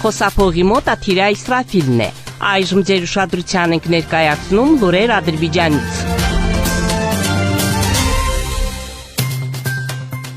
Խոսափողի մոտ Աթիրա Իսրաֆիլն է։ Այժմ ձեր ուշադրության ենք ներկայացնում լուրեր Ադրբեջանից։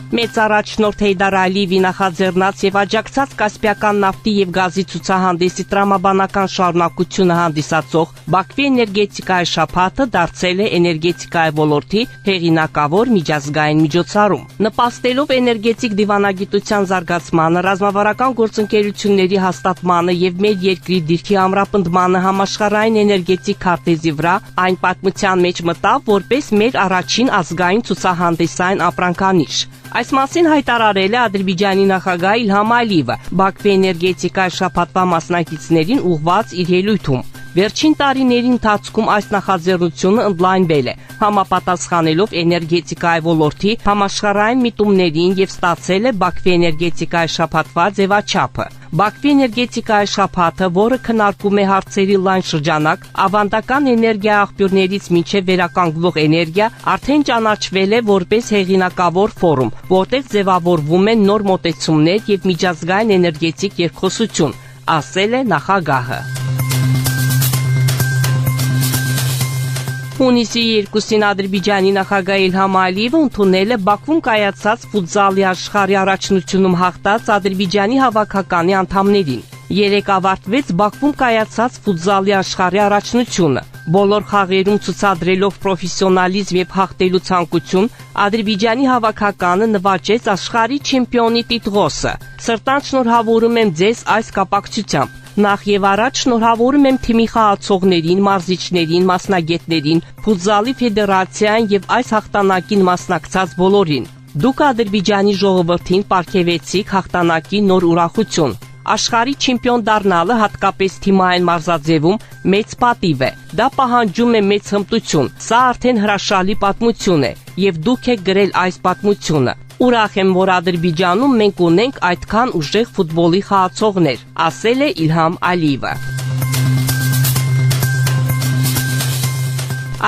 Մեծ առաջնորդ Հեյդար Ալիևի նախաձեռնած եւ աջակցած Կասպիական նավթի եւ գազի ցուցահանդեսի տրամաբանական շարունակությունը հանդիսացող Բաքվի էներգետիկայի շաբաթը դարձել է էներգետիկայի ոլորտի հեղինակավոր միջազգային միջոցառում։ Նպաստելով էներգետիկ դիվանագիտության զարգացմանը, ռազմավարական գործընկերությունների հաստատմանը եւ մեր երկրի դիրքի ամրապնդմանը համաշխարհային էներգետիկ քարտեզի վրա, այն պատմության մեջ մտավ որպես մեր առաջին ազգային ցուցահանդեսային ապրանքանիշ։ Այս մասին հայտարարել է Ադրբեջանի նախագահ Իլհամ Ալիևը Բաքվի էներգետիկայի շաբաթվա մասնակիցներին ուղղված իր ելույթում։ Վերջին տարիների ընթացքում այս նախաձեռնությունը ընդլայնվել է, համապատասխանելով էներգետիկայի ոլորտի համաշխարհային միտումներին եւ ստացել է Բաքվի էներգետիկայի շաբաթվա ձևաչափը։ Բաքվի էներգետիկայի շաբաթը, որը քննարկում է հարցերի լայն շրջանակ, ավանդական էներգիա աղբյուրներից մինչև վերականգնվող էներգիա, արդեն ճանաչվել է որպես հեղինակավոր ֆորում, որտեղ ձևավորվում են նոր մոտեցումներ եւ միջազգային էներգետիկ երկխոսություն, ասել է նախագահը։ Հունիսի 2-ին Ադրբեջանի նախագահ Իլհամ Ալիևը ընդունել է Բաքվում կայացած ֆուտզալի աշխարհի առաջնությունում հաղթած Ադրբեջանի հավաքականի անդամներին։ Երեկ ավարտվեց Բաքվում կայացած ֆուտզալի աշխարհի առաջնությունը։ Բոլոր խաղերում ցուցադրելով պրոֆեսիոնալիզմ եւ հաղթելու ցանկություն, Ադրբեջանի հավաքականը նվաճեց աշխարհի չեմպիոնի տիտղոսը։ Սրտանց շնորհավորում եմ ձեզ այս կապակցությամբ։ Նախ եւ առաջ շնորհավորում եմ թիմի խաղացողներին, մարզիչներին, մասնագետներին, ֆուտզալի ֆեդերացիային եւ այս հաղթանակին մասնակցած բոլորին։ Դուք Ադրբեջանի ժողովրդին պարգևեցիք հաղթանակի նոր ուրախություն։ Աշխարհի չեմպիոն դառնալը հատկապես թիմային մարզաձևում մեծ պատիվ է։ Դա պահանջում է մեծ հմտություն։ Սա արդեն հրաշալի պատմություն է եւ դուք եք գրել այս պատմությունը։ Ուրախ եմ, որ Ադրբեջանում մենք ունենք այդքան ուժեղ ֆուտբոլի խաղացողներ, ասել է Իլհամ Ալիևը։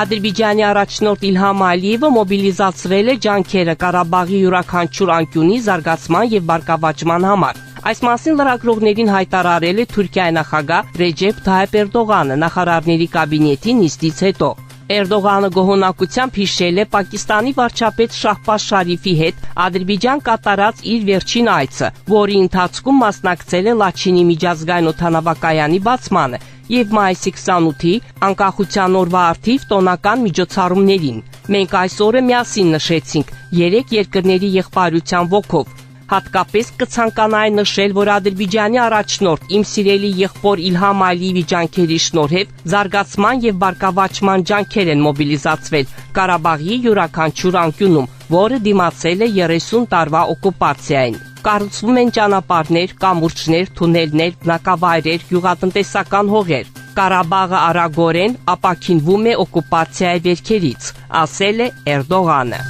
Ադրբեջանի առաջնորդ Իլհամ Ալիևը մոբիլիզացրել է ջանքերը Ղարաբաղի յուրաքանչյուր անկյունի զարգացման եւ բարգավաճման համար։ Այս մասին լրագրողներին հայտարարել է Թուրքիայի նախագահ Ռեջեփ Թայիփ Էրդողանը նախարարների կաբինետի նիստից հետո։ Էրդողանը գոհունակությամբ հիշել է Պակիստանի վարչապետ Շահբազ Շարիֆի հետ Ադրբեջան կատարած իր վերջին այցը, որի ընթացքում մասնակցել է Լաչինի միջազգային օդանավակայանի բացմանը եւ մայիսի 28-ի անկախության օրվա առթիվ տոնական միջոցառումներին։ Մենք այս օրը միասին նշեցինք 3 երկրների եղբայրության ոգով։ Հատկապես կցանկանայի նշել, որ Ադրբեջանի առաջնորդ իմ սիրելի եղբոր Իլհամ Ալիևի ջանքերի շնորհիվ զարգացման եւ բարգավաճման ջանքեր են մոբիլիզացվել Ղարաբաղի յուրաքանչյուր անկյունում, որը դիմացել է 30 տարվա օկուպացիային։ Կառուցվում են ճանապարհներ, կամուրջներ, թունելներ, բնակավայրեր, գյուղատնտեսական հողեր։ Ղարաբաղը արագորեն ապաքինվում է օկուպացիայի վերքերից, ասել է Էրդողանը։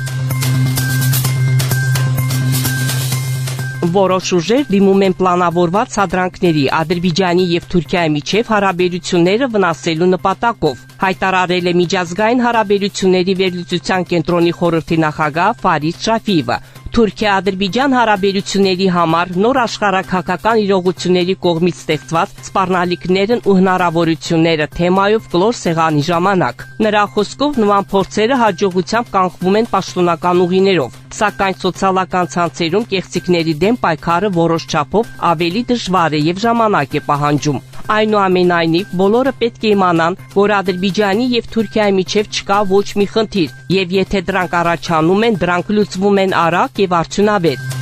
Որոշ ուժեր դիմում են պլանավորված սադրանքների Ադրբեջանի եւ Թուրքիայի միջև հարաբերությունները վնասելու նպատակով, հայտարարել է միջազգային հարաբերությունների վերլուծության կենտրոնի խորհրդի նախագահ Ֆարիդ Շաֆիևը։ Թուրքիա-Ադրբեջան հարաբերությունների համար նոր աշխարհակահաղական իրողությունների կողմից ստեղծված սպառնալիքներն ու հնարավորությունները թեմայով կլոր սեղանի ժամանակ։ Նրա խոսքով նման փորձերը հաջողությամբ կանխվում են պաշտոնական ուղիներով, սակայն սոցիալական ցանցերում կեղծիքների դեմ պայքարը որոշ չափով ավելի դժվար է եւ ժամանակ է պահանջում։ Այնուամենայնիվ, բոլորը պետք է իմանան, որ Ադրբեջանի եւ Թուրքիայի միջև չկա ոչ մի խնդիր, եւ եթե դրանք առաջանում են, դրանք լուծվում են արագ եւ արդյունավետ։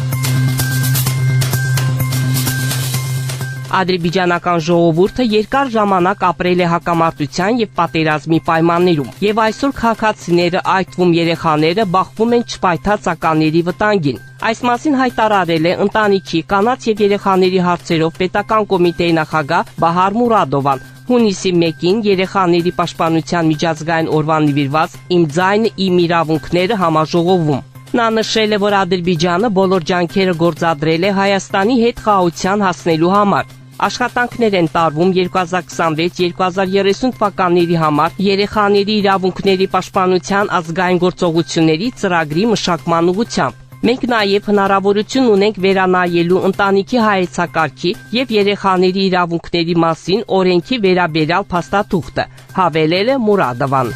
Ադրբեջանական ժողովուրդը երկար ժամանակ ապրել է հակամարտության եւ պատերազմի պայմաններում, եւ այսօր քաղաքացիները, այդ թվում երեխաները, բախվում են չպայթած վտանգին։ Այս մասին հայտարարել է ընտանիքի, կանանց եւ երեխաների հարցերով պետական կոմիտեի նախագահ Բահար Մուրադովան հունիսի 1-ին երեխաների պաշտպանության միջազգային օրվան նվիրված «Իմ ձայնը, իմ իրավունքները» համաժողովում։ Նա նշել է, որ Ադրբեջանը բոլոր ջանքերը գործադրել է Հայաստանի հետ խաղաղության հասնելու համար։ Աշխատանքներ են տարվում 2026-2030 թվականների համար երեխաների իրավունքների պաշտպանության ազգային գործողությունների ծրագրի մշակման ուղղությամբ։ Մենք նաև հնարավորություն ունենք վերանայելու ընտանիքի հայեցակարգի եւ երեխաների իրավունքների մասին օրենքի վերաբերյալ փաստաթուղթը, հավելել է Մուրադովան։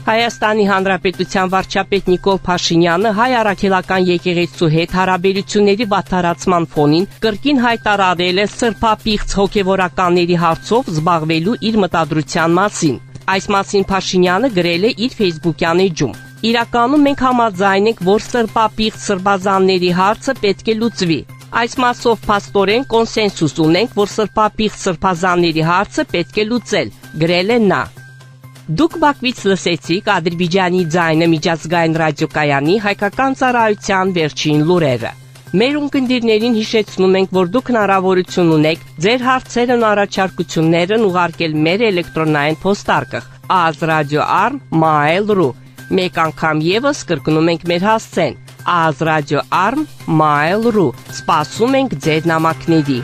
Հայաստանի Հանրապետության վարչապետ Նիկոլ Փաշինյանը հայ առաքելական եկեղեցու հետ հարաբերությունների վատթարացման ֆոնին կրկին հայտարարել է սրբապիղծ հոգևորականների հարցով զբաղվելու իր մտադրության մասին։ Այս մասին Փաշինյանը գրել է իր Facebook-յան էջում։ Իրականում մենք համաձայն ենք, որ սրբապիղծ սրբազանների հարցը պետք է լուծվի։ Այս մասով փաստորեն կոնսենսուս ունենք, որ սրբապիղծ սրբազանների հարցը պետք է լուծել, գրել է նա։ Դուք Բաքվից լսեցիք Ադրբեջանի ձայնը միջազգային ռադիոկայանի հայկական ծառայության վերջին լուրերը։ Մեր ունկնդիրներին հիշեցնում ենք, որ դուք հնարավորություն ունեք ձեր հարցերն ու առաջարկություններն ուղարկել մեր էլեկտրոնային փոստարկղ azradio@mail.ru։ Մեկ անգամ եւս կրկնում ենք մեր հասցեն azradio@mail.ru։ Սպասում ենք ձեր նամակների։